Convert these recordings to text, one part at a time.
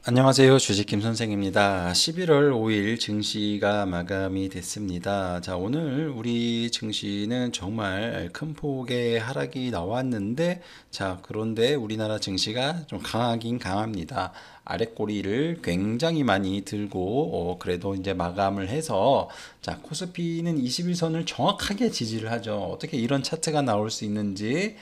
안녕하세요. 주식 김 선생입니다. 11월 5일 증시가 마감이 됐습니다. 자, 오늘 우리 증시는 정말 큰 폭의 하락이 나왔는데, 자, 그런데 우리나라 증시가 좀 강하긴 강합니다. 아랫꼬리를 굉장히 많이 들고, 그래도 이제 마감을 해서, 자, 코스피는 21선을 정확하게 지지를 하죠. 어떻게 이런 차트가 나올 수 있는지,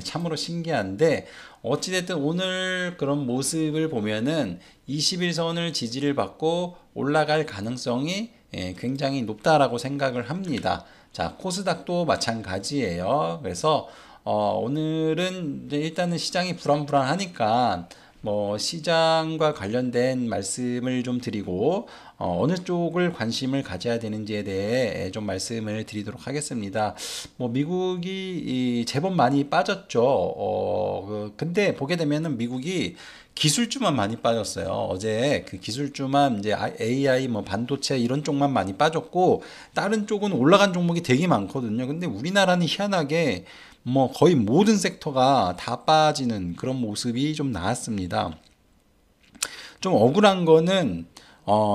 참으로 신기한데, 어찌됐든 오늘 그런 모습을 보면은 21선을 지지를 받고 올라갈 가능성이 굉장히 높다라고 생각을 합니다. 자, 코스닥도 마찬가지예요. 그래서 오늘은 이제 일단은 시장이 불안불안하니까 뭐 시장과 관련된 말씀을 좀 드리고 어느 쪽을 관심을 가져야 되는지에 대해 좀 말씀을 드리도록 하겠습니다. 뭐 미국이 제법 많이 빠졌죠. 근데 보게 되면은 미국이 기술주만 많이 빠졌어요. 어제 그 기술주만 이제 AI 뭐 반도체 이런 쪽만 많이 빠졌고 다른 쪽은 올라간 종목이 되게 많거든요. 근데 우리나라는 희한하게 뭐 거의 모든 섹터가 다 빠지는 그런 모습이 좀 나왔습니다. 좀 억울한 거는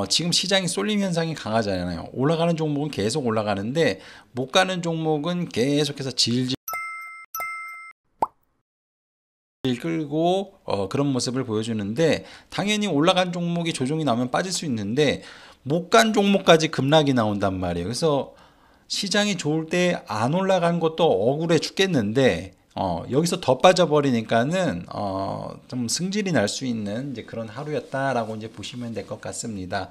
지금 시장이 쏠림 현상이 강하잖아요. 올라가는 종목은 계속 올라가는데 못 가는 종목은 계속해서 질질 끌고 그런 모습을 보여주는데 당연히 올라간 종목이 조정이 나오면 빠질 수 있는데 못 간 종목까지 급락이 나온단 말이에요. 그래서 시장이 좋을 때 안 올라간 것도 억울해 죽겠는데 여기서 더 빠져버리니까는 좀 승질이 날 수 있는 이제 그런 하루였다라고 이제 보시면 될 것 같습니다.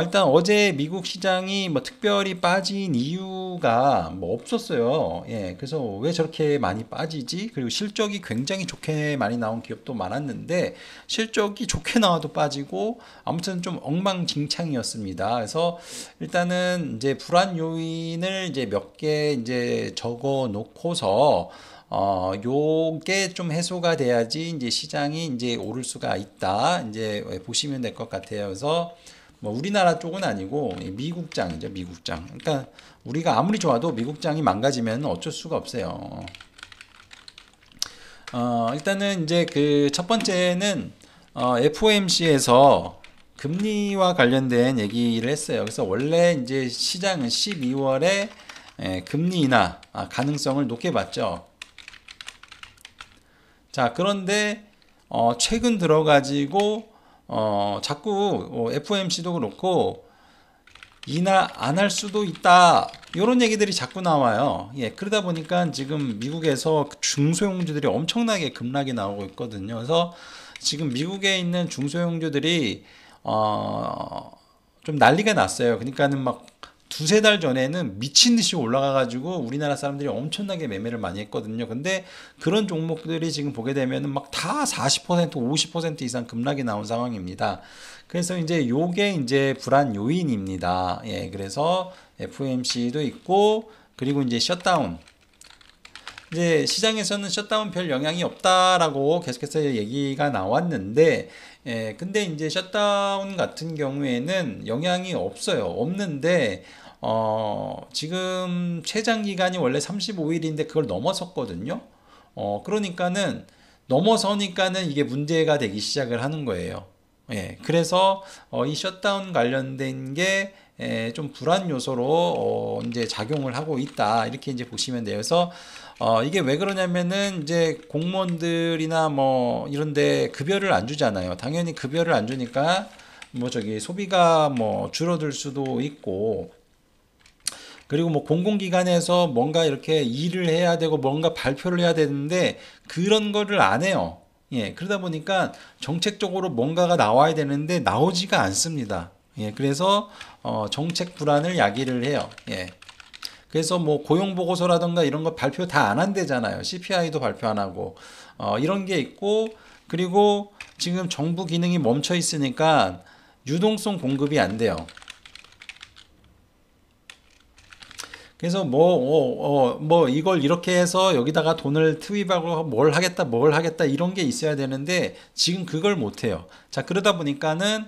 일단 어제 미국 시장이 뭐 특별히 빠진 이유가 뭐 없었어요. 예, 그래서 왜 저렇게 많이 빠지지? 그리고 실적이 굉장히 좋게 많이 나온 기업도 많았는데 실적이 좋게 나와도 빠지고 아무튼 좀 엉망진창이었습니다. 그래서 일단은 이제 불안 요인을 이제 몇 개 이제 적어 놓고서 요게 좀 해소가 돼야지 이제 시장이 이제 오를 수가 있다. 이제 보시면 될 것 같아요. 그래서 뭐 우리나라 쪽은 아니고 미국장이죠, 미국장. 그러니까 우리가 아무리 좋아도 미국장이 망가지면 어쩔 수가 없어요. 일단은 이제 그 첫 번째는 FOMC에서 금리와 관련된 얘기를 했어요. 그래서 원래 이제 시장은 12월에 금리 인하 가능성을 높게 봤죠. 자, 그런데 최근 들어가지고 자꾸 FOMC도 그렇고 인하 안 할 수도 있다. 이런 얘기들이 자꾸 나와요. 예, 그러다 보니까 지금 미국에서 중소형주들이 엄청나게 급락이 나오고 있거든요. 그래서 지금 미국에 있는 중소형주들이 좀 난리가 났어요. 그러니까는 막 두세 달 전에는 미친 듯이 올라가가지고 우리나라 사람들이 엄청나게 매매를 많이 했거든요. 근데 그런 종목들이 지금 보게 되면은 막 다 40%, 50% 이상 급락이 나온 상황입니다. 그래서 이제 요게 이제 불안 요인입니다. 예, 그래서 FOMC도 있고 그리고 이제 셧다운. 이제 시장에서는 셧다운 별 영향이 없다라고 계속해서 얘기가 나왔는데, 근데 이제 셧다운 같은 경우에는 영향이 없어요. 없는데, 지금 최장 기간이 원래 35일인데 그걸 넘어섰거든요. 그러니까는 넘어서니까는 이게 문제가 되기 시작을 하는 거예요. 예, 그래서 이 셧다운 관련된 게 좀 불안 요소로 이제 작용을 하고 있다 이렇게 이제 보시면 돼요. 그래서 이게 왜 그러냐면은 이제 공무원들이나 뭐 이런데 급여를 안 주잖아요. 당연히 급여를 안 주니까 뭐 저기 소비가 뭐 줄어들 수도 있고 그리고 뭐 공공기관에서 뭔가 이렇게 일을 해야 되고 뭔가 발표를 해야 되는데 그런 거를 안 해요. 예, 그러다 보니까 정책적으로 뭔가가 나와야 되는데 나오지가 않습니다. 예, 그래서 정책 불안을 야기를 해요. 예. 그래서 뭐 고용보고서라든가 이런 거 발표 다 안 한대잖아요. CPI도 발표 안 하고 이런 게 있고 그리고 지금 정부 기능이 멈춰 있으니까 유동성 공급이 안 돼요. 그래서 뭐 이걸 이렇게 해서 여기다가 돈을 투입하고 뭘 하겠다 이런 게 있어야 되는데 지금 그걸 못 해요. 자, 그러다 보니까는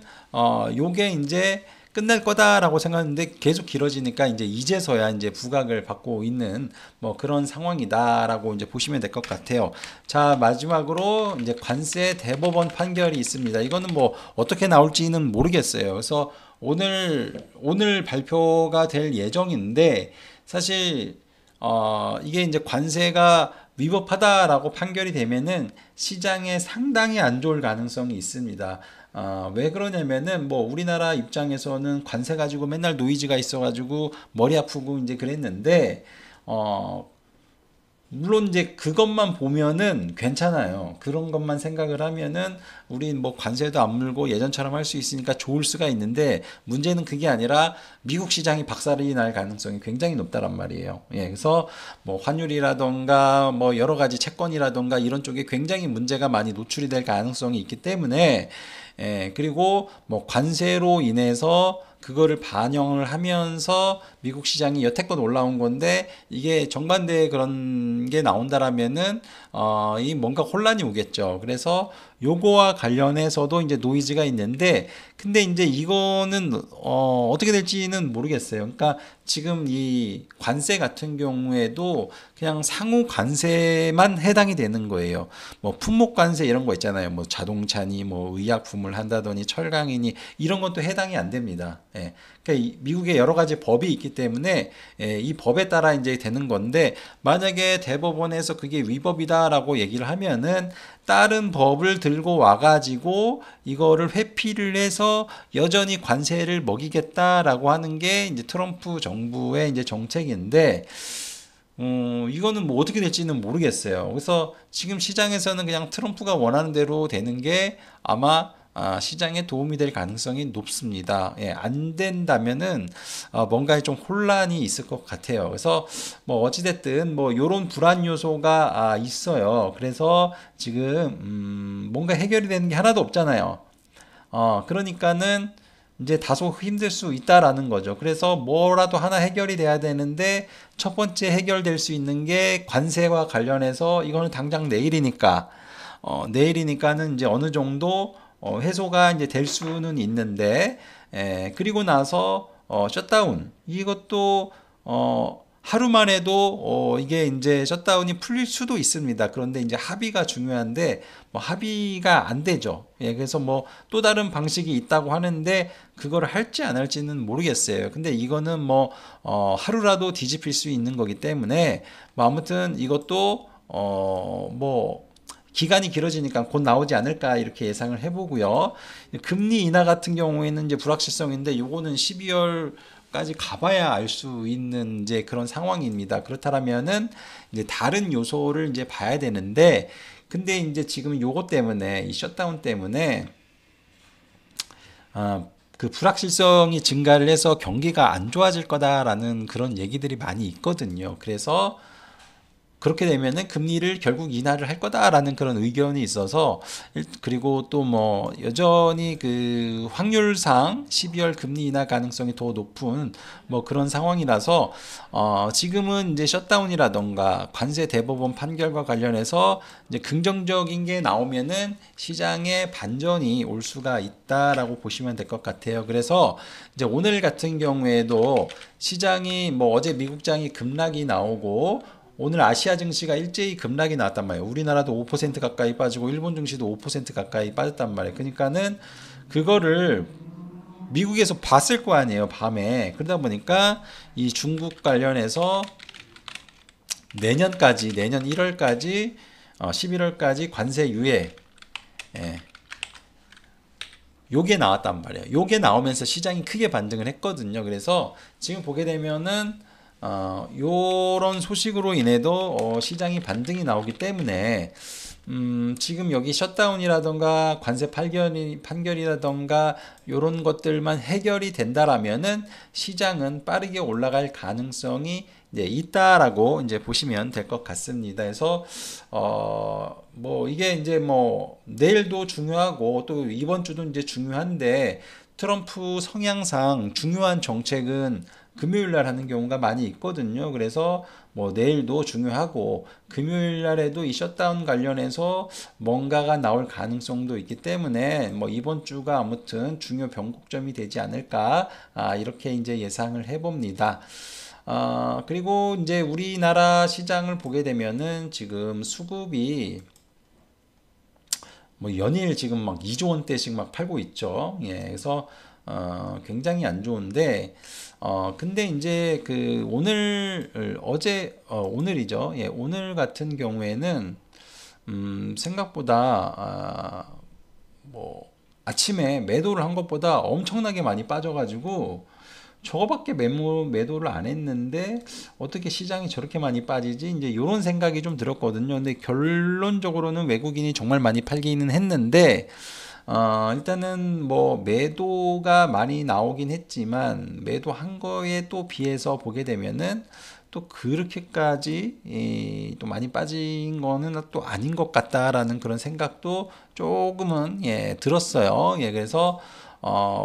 요게 이제 끝날 거다라고 생각했는데 계속 길어지니까 이제서야 이제 부각을 받고 있는 뭐 그런 상황이다라고 이제 보시면 될 것 같아요. 자, 마지막으로 이제 관세 대법원 판결이 있습니다. 이거는 뭐 어떻게 나올지는 모르겠어요. 그래서 오늘 발표가 될 예정인데 사실 이게 이제 관세가 위법하다라고 판결이 되면은 시장에 상당히 안 좋을 가능성이 있습니다. 왜 그러냐면은 뭐 우리나라 입장에서는 관세 가지고 맨날 노이즈가 있어가지고 머리 아프고 이제 그랬는데 물론 이제 그것만 보면은 괜찮아요. 그런 것만 생각을 하면은 우린 뭐 관세도 안 물고 예전처럼 할 수 있으니까 좋을 수가 있는데 문제는 그게 아니라 미국 시장이 박살이 날 가능성이 굉장히 높다란 말이에요. 예, 그래서 뭐 환율이라던가 뭐 여러 가지 채권이라던가 이런 쪽에 굉장히 문제가 많이 노출이 될 가능성이 있기 때문에 그리고 뭐 관세로 인해서 그거를 반영을 하면서 미국 시장이 여태껏 올라온 건데 이게 정반대의 그런 게 나온다라면은 이 뭔가 혼란이 오겠죠. 그래서 요거와 관련해서도 이제 노이즈가 있는데 근데 이제 이거는 어떻게 될지는 모르겠어요. 그러니까 지금 이 관세 같은 경우에도 그냥 상호 관세만 해당이 되는 거예요. 뭐 품목 관세 이런 거 있잖아요. 뭐 자동차니 뭐 의약품을 한다더니 철강이니 이런 것도 해당이 안 됩니다. 예. 그러니까 미국에 여러 가지 법이 있기 때문에 이 법에 따라 이제 되는 건데 만약에 대법원에서 그게 위법이다라고 얘기를 하면은 다른 법을 들고 와가지고 이거를 회피를 해서 여전히 관세를 먹이겠다라고 하는 게 이제 트럼프 정부의 이제 정책인데 이거는 뭐 어떻게 될지는 모르겠어요. 그래서 지금 시장에서는 그냥 트럼프가 원하는 대로 되는 게 아마 시장에 도움이 될 가능성이 높습니다. 예, 안 된다면은 뭔가에 좀 혼란이 있을 것 같아요. 그래서 뭐 어찌됐든 뭐 요런 불안 요소가 있어요. 그래서 지금 뭔가 해결이 되는 게 하나도 없잖아요. 그러니까는 이제 다소 힘들 수 있다라는 거죠. 그래서 뭐라도 하나 해결이 돼야 되는데 첫 번째 해결될 수 있는 게 관세와 관련해서 이거는 당장 내일이니까는 이제 어느 정도 해소가 이제 될 수는 있는데 그리고 나서 셧다운 이것도 하루만 해도 이게 이제 셧다운이 풀릴 수도 있습니다. 그런데 이제 합의가 중요한데 뭐 합의가 안 되죠. 예, 그래서 뭐 또 다른 방식이 있다고 하는데 그걸 할지 안 할지는 모르겠어요. 근데 이거는 뭐 하루라도 뒤집힐 수 있는 거기 때문에 뭐 아무튼 이것도 뭐 기간이 길어지니까 곧 나오지 않을까 이렇게 예상을 해보고요. 금리 인하 같은 경우에는 이제 불확실성인데 요거는 12월까지 가봐야 알 수 있는 이제 그런 상황입니다. 그렇다면은 이제 다른 요소를 이제 봐야 되는데 근데 이제 지금 요거 때문에 이 셧다운 때문에 그 불확실성이 증가를 해서 경기가 안 좋아질 거다라는 그런 얘기들이 많이 있거든요. 그래서 그렇게 되면은 금리를 결국 인하를 할 거다라는 그런 의견이 있어서 그리고 또 뭐 여전히 그 확률상 12월 금리 인하 가능성이 더 높은 뭐 그런 상황이라서 지금은 이제 셧다운이라던가 관세 대법원 판결과 관련해서 이제 긍정적인 게 나오면은 시장에 반전이 올 수가 있다라고 보시면 될 것 같아요. 그래서 이제 오늘 같은 경우에도 시장이 뭐 어제 미국장이 급락이 나오고 오늘 아시아 증시가 일제히 급락이 나왔단 말이에요. 우리나라도 5% 가까이 빠지고 일본 증시도 5% 가까이 빠졌단 말이에요. 그러니까는 그거를 미국에서 봤을 거 아니에요, 밤에. 그러다 보니까 이 중국 관련해서 내년 1월까지 11월까지 관세 유예 요게 나왔단 말이에요. 요게 나오면서 시장이 크게 반등을 했거든요. 그래서 지금 보게 되면은 요런 소식으로 인해도 시장이 반등이 나오기 때문에 지금 여기 셧다운이라던가 관세 판결이라던가 요런 것들만 해결이 된다라면은 시장은 빠르게 올라갈 가능성이 이제 있다라고 이제 보시면 될 것 같습니다. 그래서 뭐 이게 이제 뭐 내일도 중요하고 또 이번 주도 이제 중요한데 트럼프 성향상 중요한 정책은 금요일 날 하는 경우가 많이 있거든요. 그래서 뭐 내일도 중요하고 금요일 날에도 이 셧다운 관련해서 뭔가가 나올 가능성도 있기 때문에 뭐 이번 주가 아무튼 중요 변곡점이 되지 않을까 이렇게 이제 예상을 해봅니다. 그리고 이제 우리나라 시장을 보게 되면은 지금 수급이 뭐 연일 지금 막 2조 원대씩 막 팔고 있죠. 예, 그래서 굉장히 안 좋은데 근데 이제 그 오늘 오늘이죠. 예, 오늘 같은 경우에는 생각보다 뭐 아침에 매도를 한 것보다 엄청나게 많이 빠져가지고 저거밖에 매도를 안 했는데 어떻게 시장이 저렇게 많이 빠지지? 이제 이런 생각이 좀 들었거든요. 근데 결론적으로는 외국인이 정말 많이 팔기는 했는데 일단은 뭐 매도가 많이 나오긴 했지만 매도한 거에 또 비해서 보게 되면은 또 그렇게까지 또 많이 빠진 거는 또 아닌 것 같다라는 그런 생각도 조금은 들었어요. 예, 그래서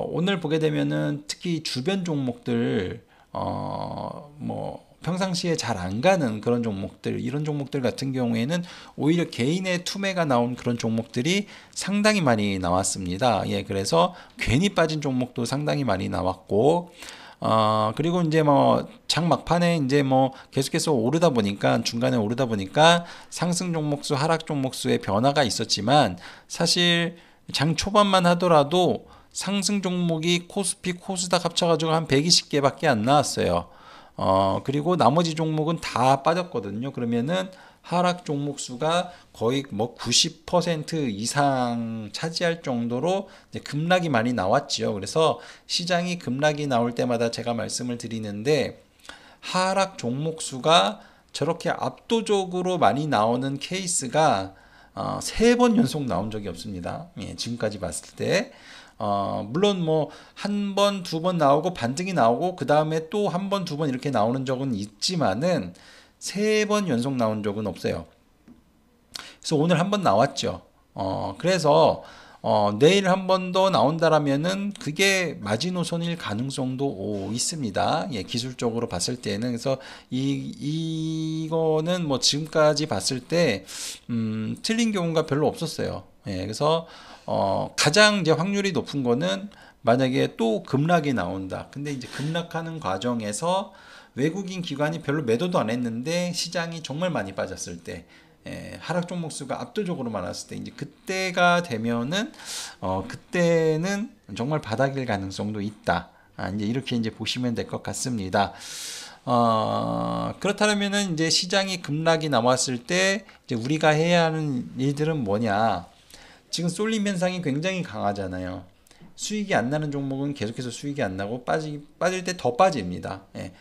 오늘 보게 되면은 특히 주변 종목들 뭐 평상시에 잘 안 가는 그런 종목들, 이런 종목들 같은 경우에는 오히려 개인의 투매가 나온 그런 종목들이 상당히 많이 나왔습니다. 예, 그래서 괜히 빠진 종목도 상당히 많이 나왔고, 그리고 이제 뭐 장 막판에 이제 뭐 계속해서 오르다 보니까 중간에 오르다 보니까 상승 종목수, 하락 종목수의 변화가 있었지만 사실 장 초반만 하더라도 상승 종목이 코스피, 코스닥 합쳐가지고 한 120개밖에 안 나왔어요. 그리고 나머지 종목은 다 빠졌거든요. 그러면은 하락 종목 수가 거의 뭐 90% 이상 차지할 정도로 이제 급락이 많이 나왔지요. 그래서 시장이 급락이 나올 때마다 제가 말씀을 드리는데 하락 종목 수가 저렇게 압도적으로 많이 나오는 케이스가 3번 연속 나온 적이 없습니다. 예, 지금까지 봤을 때. 물론 뭐 한 번, 두 번 나오고 반등이 나오고 그 다음에 또 한 번, 두 번 이렇게 나오는 적은 있지만은 3번 연속 나온 적은 없어요. 그래서 오늘 한 번 나왔죠. 그래서 내일 한 번 더 나온다라면은 그게 마지노선일 가능성도 있습니다. 예, 기술적으로 봤을 때는. 그래서 이거는 뭐 지금까지 봤을 때 틀린 경우가 별로 없었어요. 예, 그래서 가장 이제 확률이 높은 거는 만약에 또 급락이 나온다. 근데 이제 급락하는 과정에서 외국인 기관이 별로 매도도 안 했는데 시장이 정말 많이 빠졌을 때, 하락 종목 수가 압도적으로 많았을 때, 이제 그때가 되면은 그때는 정말 바닥일 가능성도 있다. 이제 이렇게 이제 보시면 될 것 같습니다. 그렇다면은 이제 시장이 급락이 나왔을 때 이제 우리가 해야 하는 일들은 뭐냐? 지금 쏠림 현상이 굉장히 강하잖아요. 수익이 안 나는 종목은 계속해서 수익이 안 나고 빠질 때 더 빠집니다. 예.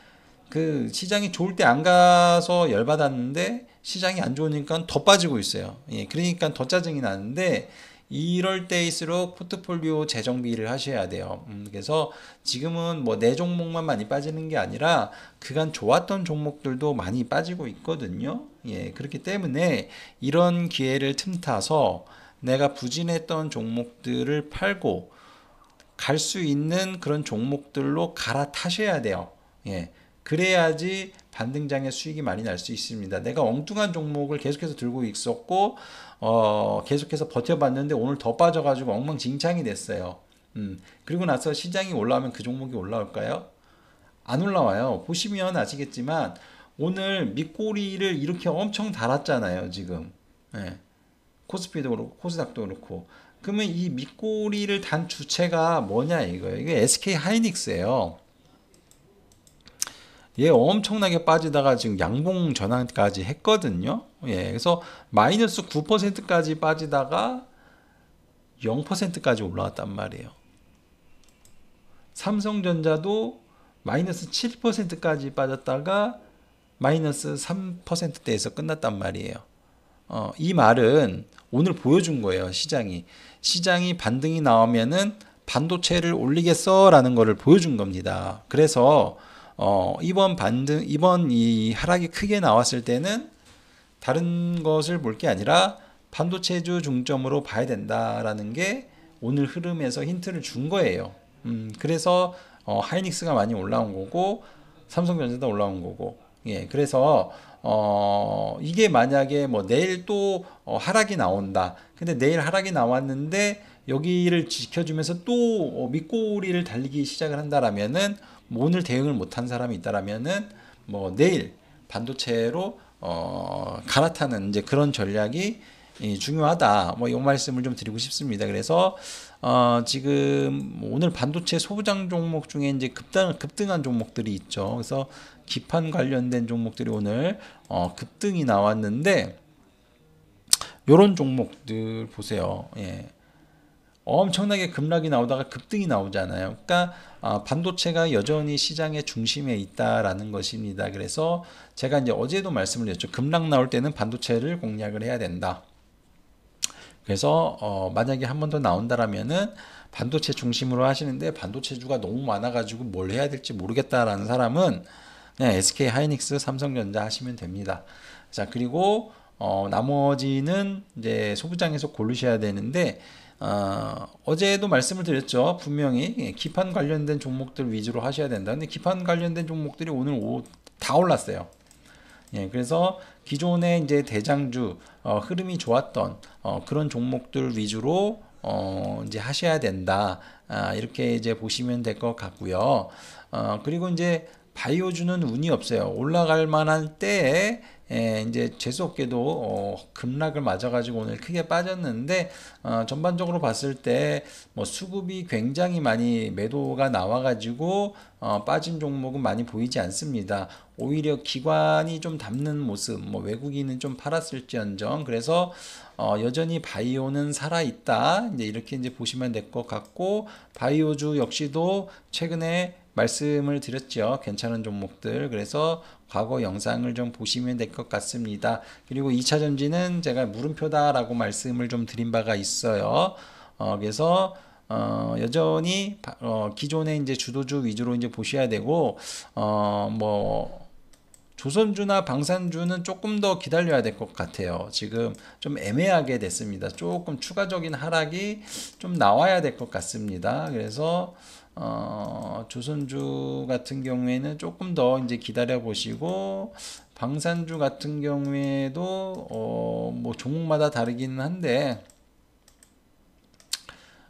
그 시장이 좋을 때 안 가서 열받았는데 시장이 안 좋으니까 더 빠지고 있어요. 예. 그러니까 더 짜증이 나는데 이럴 때일수록 포트폴리오 재정비를 하셔야 돼요. 그래서 지금은 뭐 내 종목만 많이 빠지는 게 아니라 그간 좋았던 종목들도 많이 빠지고 있거든요. 예. 그렇기 때문에 이런 기회를 틈타서 내가 부진했던 종목들을 팔고 갈 수 있는 그런 종목들로 갈아타셔야 돼요. 예. 그래야지 반등장의 수익이 많이 날 수 있습니다. 내가 엉뚱한 종목을 계속해서 들고 있었고, 계속해서 버텨봤는데 오늘 더 빠져가지고 엉망진창이 됐어요. 그리고 나서 시장이 올라오면 그 종목이 올라올까요? 안 올라와요. 보시면 아시겠지만 오늘 밑꼬리를 이렇게 엄청 달았잖아요, 지금. 예. 코스피도 그렇고 코스닥도 그렇고. 그러면 이 밑꼬리를 단 주체가 뭐냐 이거예요. 이게 SK 하이닉스예요. 얘 엄청나게 빠지다가 지금 양봉 전환까지 했거든요. 예, 그래서 마이너스 9%까지 빠지다가 0%까지 올라왔단 말이에요. 삼성전자도 마이너스 7%까지 빠졌다가 마이너스 3%대에서 끝났단 말이에요. 이 말은 오늘 보여준 거예요. 시장이 반등이 나오면은 반도체를 올리겠어라는 거를 보여준 겁니다. 그래서 이번 이 하락이 크게 나왔을 때는 다른 것을 볼 게 아니라 반도체주 중점으로 봐야 된다라는 게 오늘 흐름에서 힌트를 준 거예요. 그래서 하이닉스가 많이 올라온 거고 삼성전자도 올라온 거고. 예, 그래서 이게 만약에 뭐 내일 또 하락이 나온다. 근데 내일 하락이 나왔는데 여기를 지켜주면서 또 밑꼬리를 달리기 시작을 한다라면은 뭐 오늘 대응을 못한 사람이 있다라면은 뭐 내일 반도체로 갈아타는 이제 그런 전략이 중요하다. 뭐 이 말씀을 좀 드리고 싶습니다. 그래서 지금 오늘 반도체 소부장 종목 중에 이제 급등한 종목들이 있죠. 그래서 기판 관련된 종목들이 오늘 급등이 나왔는데 요런 종목들 보세요. 예. 엄청나게 급락이 나오다가 급등이 나오잖아요. 그러니까 반도체가 여전히 시장의 중심에 있다라는 것입니다. 그래서 제가 이제 어제도 말씀을 드렸죠. 급락 나올 때는 반도체를 공략을 해야 된다. 그래서 만약에 한 번 더 나온다라면은 반도체 중심으로 하시는데 반도체주가 너무 많아가지고 뭘 해야 될지 모르겠다라는 사람은 그냥 SK 하이닉스, 삼성전자 하시면 됩니다. 자, 그리고 나머지는 이제 소부장에서 고르셔야 되는데 어제도 말씀을 드렸죠. 분명히 기판 관련된 종목들 위주로 하셔야 된다. 근데 기판 관련된 종목들이 오늘 다 올랐어요. 예, 그래서 기존에 이제 대장주 흐름이 좋았던 그런 종목들 위주로 이제 하셔야 된다. 이렇게 이제 보시면 될 것 같고요. 그리고 이제 바이오주는 운이 없어요. 올라갈 만한 때에 이제 재수없게도 급락을 맞아가지고 오늘 크게 빠졌는데 전반적으로 봤을 때 뭐 수급이 굉장히 많이 매도가 나와가지고 빠진 종목은 많이 보이지 않습니다. 오히려 기관이 좀 담는 모습, 뭐 외국인은 좀 팔았을지언정. 그래서 여전히 바이오는 살아있다. 이제 이렇게 이제 보시면 될 것 같고 바이오주 역시도 최근에 말씀을 드렸죠. 괜찮은 종목들. 그래서 과거 영상을 좀 보시면 될 것 같습니다. 그리고 2차 전지는 제가 물음표다라고 말씀을 좀 드린 바가 있어요. 그래서 여전히 기존의 이제 주도주 위주로 이제 보셔야 되고 뭐 조선주나 방산주는 조금 더 기다려야 될 것 같아요. 지금 좀 애매하게 됐습니다. 조금 추가적인 하락이 좀 나와야 될 것 같습니다. 그래서 조선주 같은 경우에는 조금 더 이제 기다려 보시고 방산주 같은 경우에도 뭐 종목마다 다르기는 한데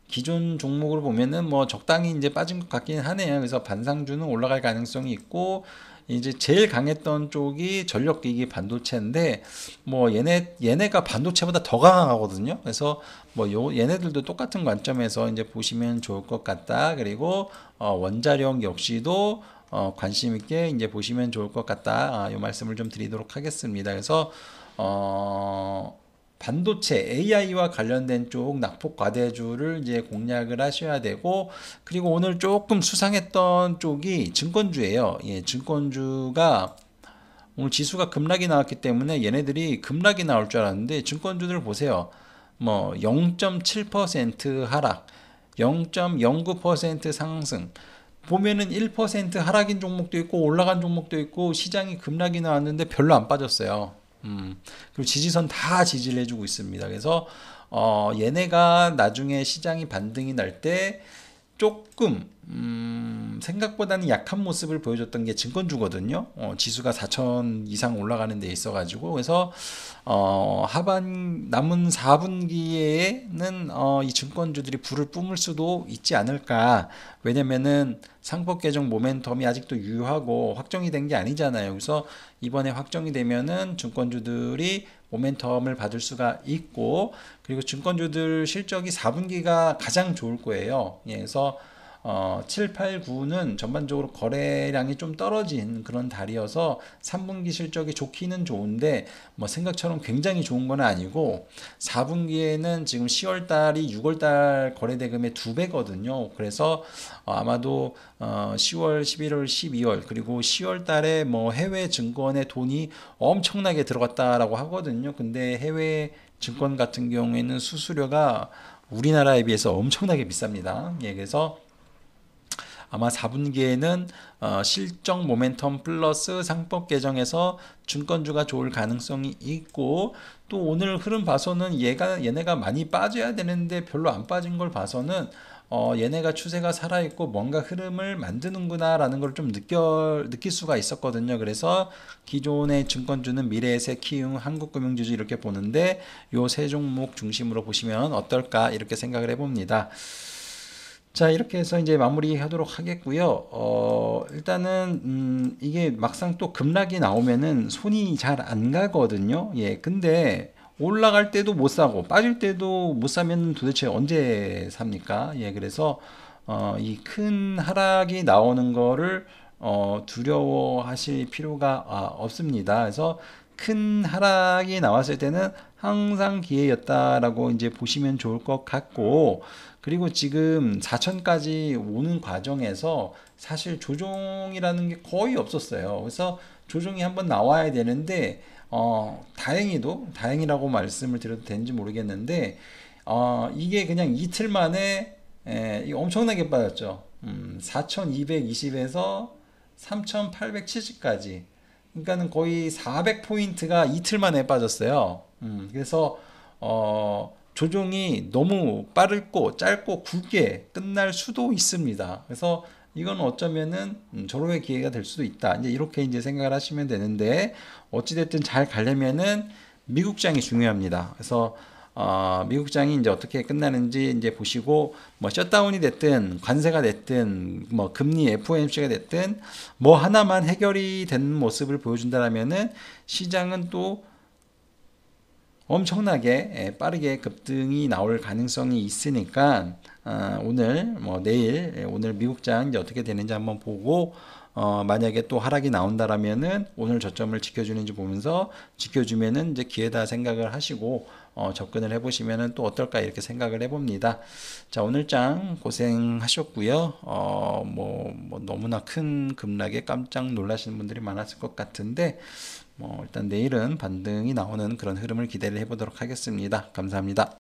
기존 종목을 보면은 뭐 적당히 이제 빠진 것 같기는 하네요. 그래서 반상주는 올라갈 가능성이 있고 이제 제일 강했던 쪽이 전력기기 반도체인데 뭐 얘네가 반도체보다 더 강하거든요. 그래서 뭐 얘네들도 똑같은 관점에서 이제 보시면 좋을 것 같다. 그리고 원자력 역시도 관심 있게 이제 보시면 좋을 것 같다. 이 말씀을 좀 드리도록 하겠습니다. 그래서 반도체 AI와 관련된 쪽 낙폭 과대주를 이제 공략을 하셔야 되고 그리고 오늘 조금 수상했던 쪽이 증권주예요. 예, 증권주가 오늘 지수가 급락이 나왔기 때문에 얘네들이 급락이 나올 줄 알았는데 증권주들 보세요. 뭐 0.7% 하락, 0.09% 상승. 보면은 1% 하락인 종목도 있고 올라간 종목도 있고 시장이 급락이 나왔는데 별로 안 빠졌어요. 그리고 지지선 다 지지를 해주고 있습니다. 그래서 얘네가 나중에 시장이 반등이 날 때 조금 생각보다는 약한 모습을 보여줬던 게 증권주거든요. 지수가 4천 이상 올라가는 데 있어가지고 그래서 남은 4분기에는 이 증권주들이 불을 뿜을 수도 있지 않을까. 왜냐면은 상법 개정 모멘텀이 아직도 유효하고 확정이 된 게 아니잖아요. 그래서 이번에 확정이 되면은 증권주들이 모멘텀을 받을 수가 있고 그리고 증권주들 실적이 4분기가 가장 좋을 거예요. 예, 그래서 7, 8, 9는 전반적으로 거래량이 좀 떨어진 그런 달이어서 3분기 실적이 좋기는 좋은데 뭐 생각처럼 굉장히 좋은 건 아니고 4분기에는 지금 10월달이 6월달 거래대금의 2배거든요. 그래서 아마도 10월, 11월, 12월 그리고 10월달에 뭐 해외 증권에 돈이 엄청나게 들어갔다라고 하거든요. 근데 해외 증권 같은 경우에는 수수료가 우리나라에 비해서 엄청나게 비쌉니다. 예, 그래서 아마 4분기에는 실적 모멘텀 플러스 상법 개정에서 증권주가 좋을 가능성이 있고 또 오늘 흐름 봐서는 얘네가 많이 빠져야 되는데 별로 안 빠진 걸 봐서는 얘네가 추세가 살아있고 뭔가 흐름을 만드는구나라는 걸 좀 느낄 수가 있었거든요. 그래서 기존의 증권주는 미래에셋, 키움, 한국금융지주 이렇게 보는데 요 세 종목 중심으로 보시면 어떨까 이렇게 생각을 해봅니다. 자, 이렇게 해서 이제 마무리 하도록 하겠고요. 일단은, 이게 막상 또 급락이 나오면은 손이 잘 안 가거든요. 예, 근데 올라갈 때도 못 사고 빠질 때도 못 사면 도대체 언제 삽니까? 예, 그래서, 이 큰 하락이 나오는 거를, 두려워하실 필요가 없습니다. 그래서 큰 하락이 나왔을 때는 항상 기회였다라고 이제 보시면 좋을 것 같고, 그리고 지금 4천까지 오는 과정에서 사실 조정이라는 게 거의 없었어요. 그래서 조정이 한번 나와야 되는데, 다행히라고 말씀을 드려도 되는지 모르겠는데, 이게 그냥 이틀 만에, 이게 엄청나게 빠졌죠. 4220에서 3870까지. 그러니까는 거의 400포인트가 이틀 만에 빠졌어요. 그래서 조종이 너무 빠르고 짧고 굵게 끝날 수도 있습니다. 그래서 이건 어쩌면은 절호의 기회가 될 수도 있다. 이제 이렇게 이제 생각을 하시면 되는데 어찌됐든 잘 가려면은 미국장이 중요합니다. 그래서 미국장이 이제 어떻게 끝나는지 이제 보시고 뭐 셧다운이 됐든 관세가 됐든 뭐 금리 FOMC가 됐든 뭐 하나만 해결이 되는 모습을 보여준다라면은 시장은 또 엄청나게 빠르게 급등이 나올 가능성이 있으니까 오늘 뭐 내일 오늘 미국장 이제 어떻게 되는지 한번 보고 만약에 또 하락이 나온다라면은 오늘 저점을 지켜주는지 보면서 지켜주면은 이제 기회다 생각을 하시고 접근을 해보시면은 또 어떨까 이렇게 생각을 해봅니다. 자, 오늘 장 고생하셨고요. 뭐 너무나 큰 급락에 깜짝 놀라시는 분들이 많았을 것 같은데 일단 내일은 반등이 나오는 그런 흐름을 기대를 해보도록 하겠습니다. 감사합니다.